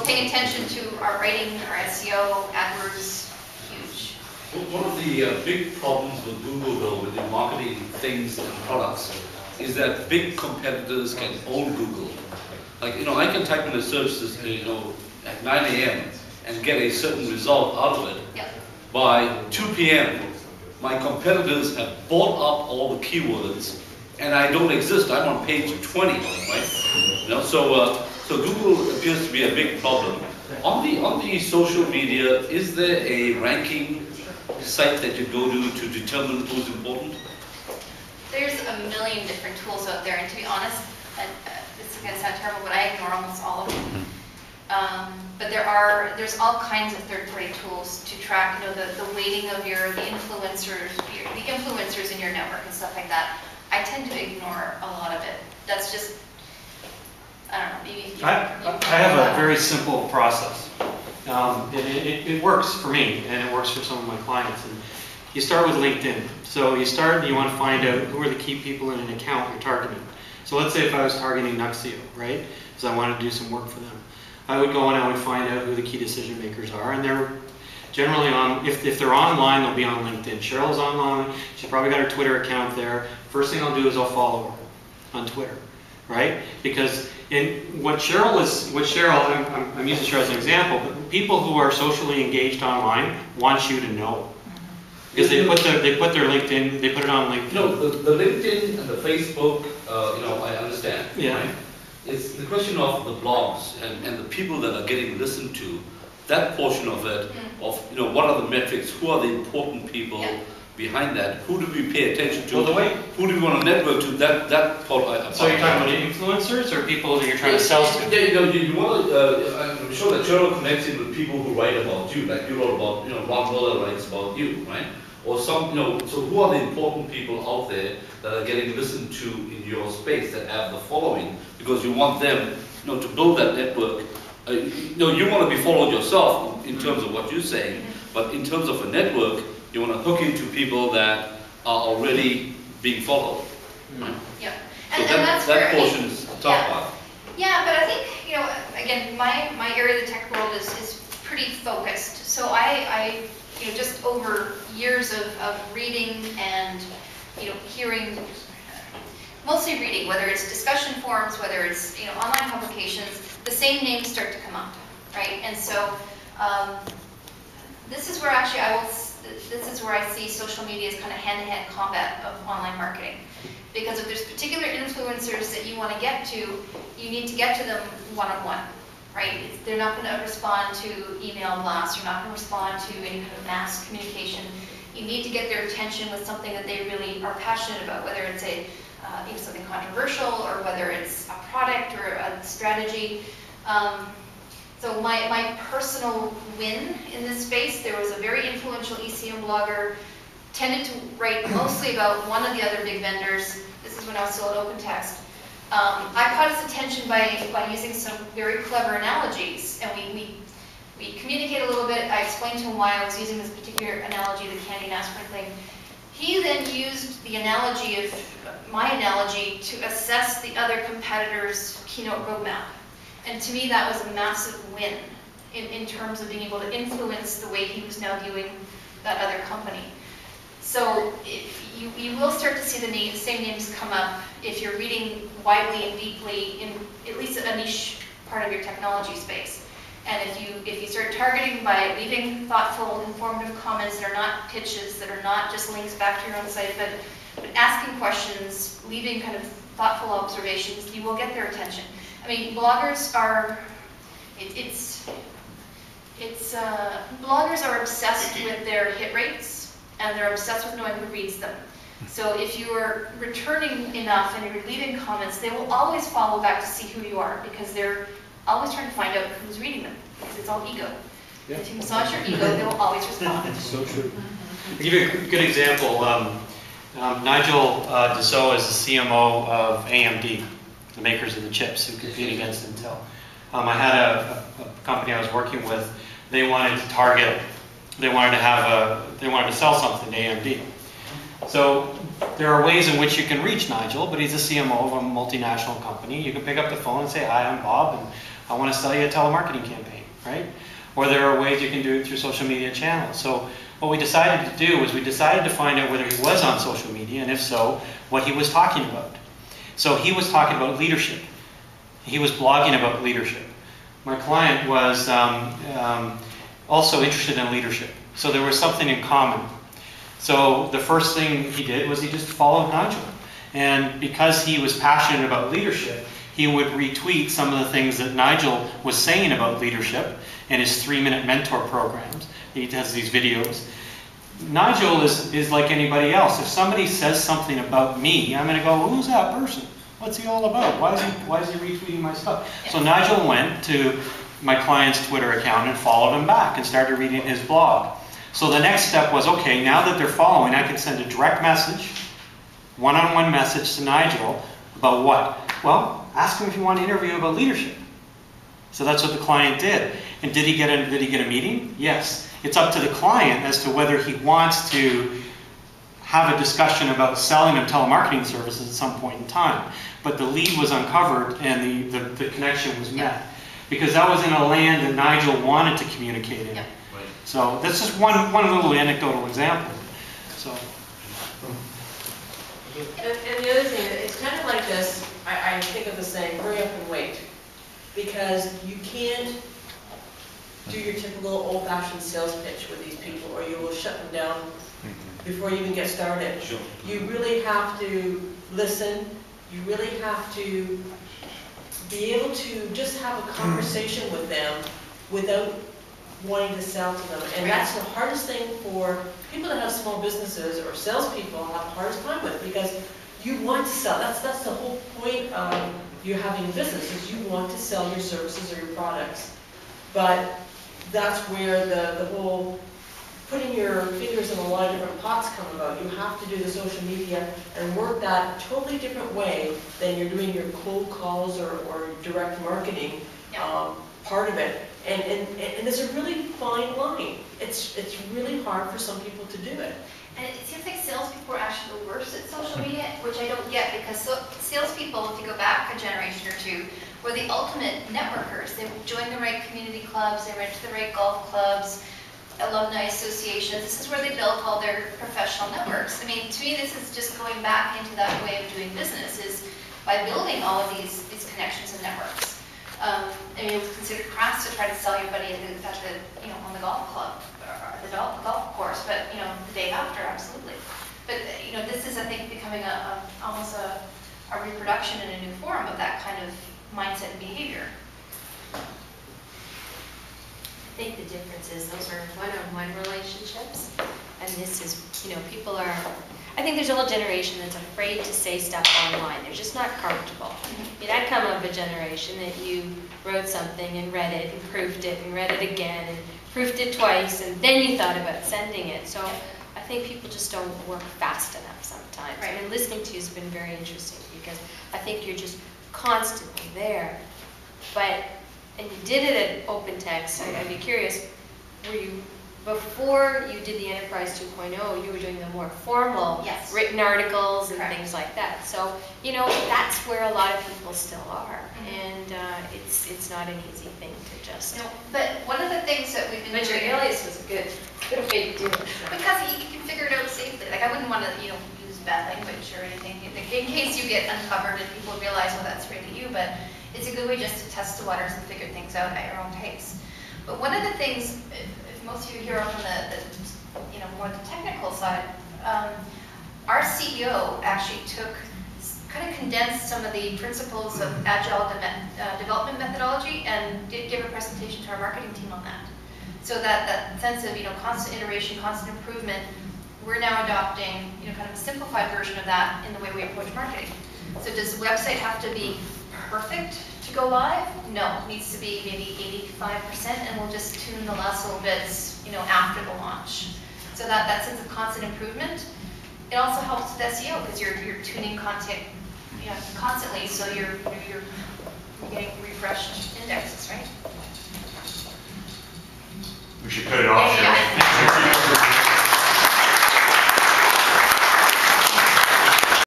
paying attention to our writing, our SEO, AdWords, huge. One of the big problems with Google, though, with the marketing things and products, is that big competitors can own Google. Like, I can type in a search, at 9 a.m. and get a certain result out of it. Yep. By 2 p.m., my competitors have bought up all the keywords, and I don't exist. I'm on page 20, right? So Google appears to be a big problem. On the social media, is there a ranking site that you go to determine who's important? There's a million different tools out there, and to be honest, this is going to sound terrible, but I ignore almost all of them. But there's all kinds of third-party tools to track, the weighting of the influencers in your network and stuff like that. I tend to ignore a lot of it. That's just, I don't know, maybe. I have a very simple process. It works for me, and it works for some of my clients. And you start with LinkedIn. So you want to find out who are the key people in an account you're targeting. So let's say if I was targeting Nuxio, right? Because I wanted to do some work for them. I would go and I would find out who the key decision makers are, and they're generally on, if they're online, they'll be on LinkedIn. Cheryl's online, she's probably got her Twitter account there. First thing I'll do is I'll follow her on Twitter, right? Because I'm using Cheryl as an example, but people who are socially engaged online want you to know. Because they put their LinkedIn, they put it on LinkedIn. The LinkedIn and the Facebook, I understand. Yeah. Right? It's the question of the blogs and the people that are getting listened to, that portion of it, of what are the metrics, who are the important people behind that, who do we pay attention to, who do we want to network to, that part. So you're talking about influencers or people that you're trying to sell to? You want to, I'm sure that Cheryl connects in with people who write about you, like you wrote about, Ron Miller writes about you, right? Or some, so who are the important people out there that are getting listened to in your space that have the following? Because you want them, to build that network. You want to be followed yourself in terms of what you're saying, but in terms of a network, you want to hook into people that are already being followed. Right? Yeah, and that portion is the tough part. Yeah, but I think, again, my area of the tech world is pretty focused. So I just over years of reading and hearing, mostly reading, whether it's discussion forums, whether it's online publications, the same names start to come up, right? And so this is where actually this is where I see social media as kind of hand-to-hand combat of online marketing. Because if there's particular influencers that you want to get to, you need to get to them one-on-one. Right? They're not going to respond to email blasts. You're not going to respond to any kind of mass communication. You need to get their attention with something that they really are passionate about, whether it's something controversial or whether it's a product or a strategy. So my personal win in this space, there was a very influential ECM blogger, tended to write mostly about one of the other big vendors. This is when I was still at OpenText. I caught his attention by using some very clever analogies, and we communicate a little bit. I explained to him why I was using this particular analogy, the candy and aspirin thing. He then used the analogy of my analogy to assess the other competitor's keynote roadmap. And to me, that was a massive win in terms of being able to influence the way he was now viewing that other company. So you will start to see the same names come up if you're reading widely and deeply in at least a niche part of your technology space. And if you start targeting by leaving thoughtful, informative comments that are not pitches, that are not just links back to your own site, but asking questions, leaving kind of thoughtful observations, you will get their attention. I mean, bloggers are, bloggers are obsessed with their hit rates, and they're obsessed with knowing who reads them. So if you're returning enough and you're leaving comments, they will always follow back to see who you are, because they're always trying to find out who's reading them, because it's all ego. Yeah. If you massage your ego, they will always respond. So true. I'll give you a good example. Nigel Dassault is the CMO of AMD, the makers of the chips who compete against Intel. I had a company I was working with. They wanted to target. They wanted to sell something to AMD. So there are ways in which you can reach Nigel, but he's a CMO of a multinational company. You can pick up the phone and say, "Hi, I'm Bob, and I want to sell you a telemarketing campaign, right? Or there are ways you can do it through social media channels. So what we decided to do was we decided to find out whether he was on social media, and if so, what he was talking about. So he was talking about leadership. He was blogging about leadership. My client was also interested in leadership. So there was something in common. So the first thing he did was he just followed Nigel. And because he was passionate about leadership, he would retweet some of the things that Nigel was saying about leadership in his 3-minute mentor programs. He does these videos. Nigel is like anybody else. If somebody says something about me, I'm going to go, who's that person? What's he all about? Why is he retweeting my stuff? So Nigel went to my client's Twitter account and followed him back and started reading his blog. So the next step was, okay, now that they're following, I can send a direct message, one-on-one message to Nigel about what? Well, ask him if you want to interview about leadership. So that's what the client did. And did he get a meeting? Yes. It's up to the client as to whether he wants to have a discussion about selling him telemarketing services at some point in time. But the lead was uncovered and the connection was met. Because that was in a land that Nigel wanted to communicate in. Yep. Right. So that's just one little anecdotal example. So. And the other thing, it's kind of like this, I think of the saying, hurry up and wait. Because you can't do your typical old-fashioned sales pitch with these people, or you will shut them down before you even get started. Sure. You really have to listen. You really have to be able to just have a conversation with them without wanting to sell to them. And that's the hardest thing for people that have small businesses or salespeople have the hardest time with, because you want to sell. That's the whole point of you having a business, is you want to sell your services or your products. But that's where the whole putting your fingers in a lot of different pots come about. You have to do the social media and work that totally different way than you're doing your cold calls or direct marketing part of it. And there's a really fine line. It's really hard for some people to do it. And it seems like salespeople are actually the worst at social media, which I don't get, because salespeople, if you go back a generation or two, were the ultimate networkers. They joined the right community clubs, they went to the right golf clubs, alumni associations. This is where they built all their professional networks. I mean, to me, this is just going back into that way of doing business, is by building all of these connections and networks. I mean, it was considered crass to try to sell your buddy on the golf club or the golf course, but the day after, absolutely. But this is, I think, becoming almost a reproduction in a new form of that kind of mindset and behavior. I think the difference is those are one-on-one relationships, and this is, people are, I think there's a whole generation that's afraid to say stuff online. They're just not comfortable. I come of a generation that you wrote something and read it and proofed it and read it again and proofed it twice, and then you thought about sending it. So I think people just don't work fast enough sometimes. Right. I mean, listening to you has been very interesting, because I think you're just constantly there. And you did it at Open Text. I'd be curious, were you, before you did the Enterprise 2.0, you were doing the more formal Yes. written articles and Correct. things like that. So, that's where a lot of people still are. And it's not an easy thing to just... No, but one of the things that we've been But your doing, alias was good way to do it. because you can figure it out safely. Like, I wouldn't want to, use bad language or anything, in case you get uncovered and people realize, well, that's really you. But it's a good way just to test the waters and figure things out at your own pace. But one of the things, if most of you here are from the more the technical side, our CEO actually kind of condensed some of the principles of agile development methodology and did give a presentation to our marketing team on that. So that sense of constant iteration, constant improvement, we're now adopting kind of a simplified version of that in the way we approach marketing. So does the website have to be perfect to go live? No, it needs to be maybe 85%, and we'll just tune the last little bits after the launch. So that sense of constant improvement. It also helps with SEO, because you're tuning content constantly, so you're getting refreshed indexes, right? We should cut it off here. Yeah.